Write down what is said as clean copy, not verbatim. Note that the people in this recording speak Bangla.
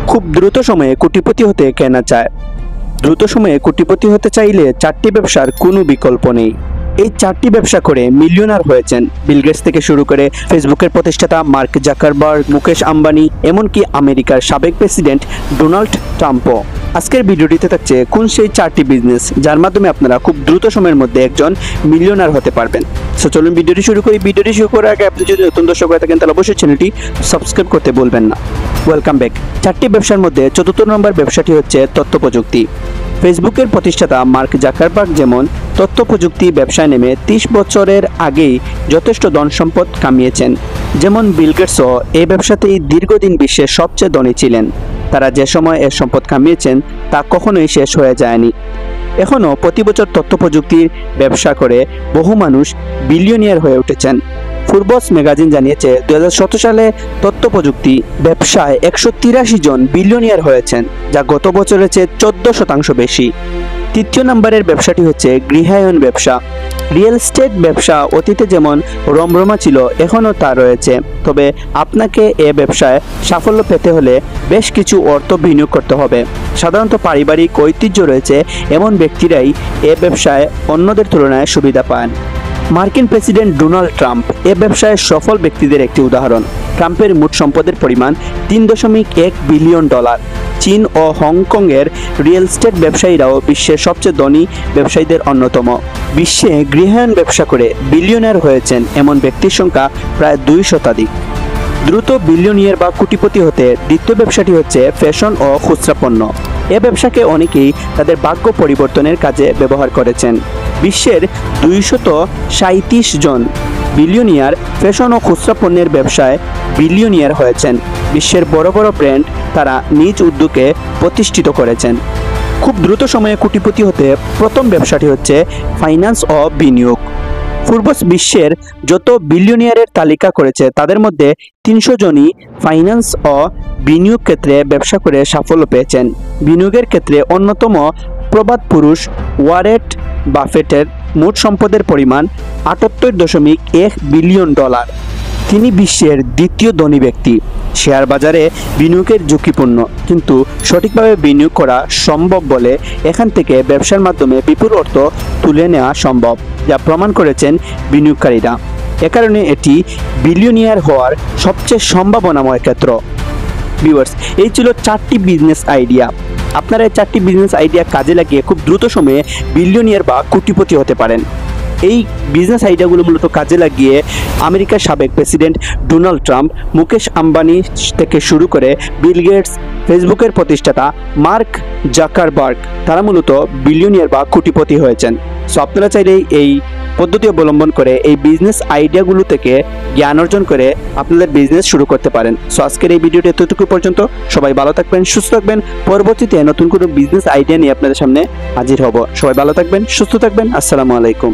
খুব দ্রুত সময়ে কোটিপতি হতে কে না চায়। দ্রুত সময়ে কোটিপতি হতে চাইলে 4টি ব্যবসার কোনো বিকল্প নেই। এই 4টি ব্যবসা করে মিলিয়নার হয়েছেন বিল গেটস থেকে শুরু করে ফেসবুকের প্রতিষ্ঠাতা মার্ক জাকারবার্গ, মুকেশ আম্বানি, এমনকি আমেরিকার সাবেক প্রেসিডেন্ট ডোনাল্ড ট্রাম্পও। আজকের ভিডিওটিতে থাকছে কোন সেই 4টি বিজনেস যার মাধ্যমে আপনারা খুব দ্রুত সময়ের মধ্যে একজন মিলিয়নার হতে পারবেন। সো চলুন ভিডিওটি শুরু করি। ভিডিওটি শুরু করার আগে আপনি যদি নতুন দর্শক হয়ে থাকেন তাহলে অবশ্যই চ্যানেলটি সাবস্ক্রাইব করতে ভুলবেন না। Welcome back. 4টি ব্যবসার মধ্যে 4র্থ নম্বর ব্যবসাটি হচ্ছে তথ্য প্রযুক্তি। ফেসবুকের প্রতিষ্ঠাতা মার্ক জাকারবার্গ যেমন তথ্য প্রযুক্তি ব্যবসায় নেমে 30 বছরের আগেই যথেষ্ট ধন সম্পদ কামিয়েছেন, যেমন বিল গেটসও এই ব্যবসাতেই দীর্ঘদিন বিশ্বের সবচেয়ে ধনী ছিলেন। তারা যে সময় এর সম্পদ কামিয়েছেন তা কখনোই শেষ হয়ে যায়নি। এখনও প্রতি বছর তথ্য প্রযুক্তির ব্যবসা করে বহু মানুষ বিলিয়নিয়ার হয়ে উঠেছেন। ফোর্বস ম্যাগাজিন জানিয়েছে 2017 সালে তথ্য প্রযুক্তি ব্যবসায় 183 জন বিলিয়নিয়ার হয়েছেন, যা গত বছরের চেয়ে 14% বেশি। 3য় নম্বরের ব্যবসাটি হচ্ছে গৃহায়ন ব্যবসা। রিয়েল এস্টেট ব্যবসা অতীতে যেমন রমরমা ছিল এখনও তা রয়েছে, তবে আপনাকে এ ব্যবসায় সাফল্য পেতে হলে বেশ কিছু অর্থ বিনিয়োগ করতে হবে। সাধারণত পারিবারিক ঐতিহ্য রয়েছে এমন ব্যক্তিরাই এ ব্যবসায় অন্যদের তুলনায় সুবিধা পান। মার্কিন প্রেসিডেন্ট ডোনাল্ড ট্রাম্প এ ব্যবসায় সফল ব্যক্তিদের একটি উদাহরণ। ট্রাম্পের মোট সম্পদের পরিমাণ $3.1 বিলিয়ন। চীন ও হংকংয়ের রিয়েল এস্টেট ব্যবসায়ীরাও বিশ্বের সবচেয়ে ধনী ব্যবসায়ীদের অন্যতম। বিশ্বে গৃহায়ন ব্যবসা করে বিলিয়নার হয়েছেন এমন ব্যক্তির সংখ্যা প্রায় 2 শতাধিক। দ্রুত বিলিয়নিয়ার বা কোটিপতি হতে দ্বিতীয় ব্যবসাটি হচ্ছে ফ্যাশন ও খুচরা পণ্য। এ ব্যবসাকে অনেকেই তাদের ভাগ্য পরিবর্তনের কাজে ব্যবহার করেছেন। বিশ্বের 237 জন বিলিয়নিয়ার ফ্যাশন ও খুচরা পণ্যের ব্যবসায় বিলিয়নিয়ার হয়েছেন। বিশ্বের বড় বড় ব্র্যান্ড তারা নিজ উদ্যোগে প্রতিষ্ঠিত করেছেন। খুব দ্রুত সময়ে কোটিপতি হতে প্রথম ব্যবসাটি হচ্ছে ফাইন্যান্স ও বিনিয়োগ। ফোর্বস বিশ্বের যত বিলিয়নিয়ারের তালিকা করেছে তাদের মধ্যে 300 জনই ফাইন্যান্স ও বিনিয়োগ ক্ষেত্রে ব্যবসা করে সাফল্য পেয়েছেন। বিনিয়োগের ক্ষেত্রে অন্যতম প্রবাদ পুরুষ ওয়ারেন বাফেটের মোট সম্পদের পরিমাণ $78.1 বিলিয়ন। তিনি বিশ্বের দ্বিতীয় ধনী ব্যক্তি। শেয়ার বাজারে বিনিয়োগের ঝুঁকিপূর্ণ, কিন্তু সঠিকভাবে বিনিয়োগ করা সম্ভব বলে এখান থেকে ব্যবসার মাধ্যমে বিপুল অর্থ তুলে নেওয়া সম্ভব, যা প্রমাণ করেছেন বিনিয়োগকারীরা। এ কারণে এটি বিলিয়নিয়ার হওয়ার সবচেয়ে সম্ভাবনাময় ক্ষেত্র। ভিউয়ার্স, এই ছিল 4টি বিজনেস আইডিয়া। আপনারা এই 4টি বিজনেস আইডিয়া কাজে লাগিয়ে খুব দ্রুত সময়ে বিলিয়নিয়ার বা কোটিপতি হতে পারেন। এই বিজনেস আইডিয়াগুলো মূলত কাজে লাগিয়ে আমেরিকার সাবেক president Donald Trump, Mukesh Ambani থেকে শুরু করে বিল গেটস, ফেসবুকের প্রতিষ্ঠাতা মার্ক জাকারবার্গ তারা মূলত বিলিয়নিয়ার বা কোটিপতি হয়েছেন। সো আপনারা চাইলে এই পদ্ধতি অবলম্বন করে এই বিজনেস আইডিয়াগুলো থেকে জ্ঞান অর্জন করে আপনাদের বিজনেস শুরু করতে পারেন। সো আজকের এই ভিডিওটি এতটুকু পর্যন্ত। সবাই ভালো থাকবেন, সুস্থ থাকবেন। পরবর্তীতে নতুন কোনো বিজনেস আইডিয়া নিয়ে আপনাদের সামনে হাজির হব। সবাই ভালো থাকবেন, সুস্থ থাকবেন। আসসালামু আলাইকুম।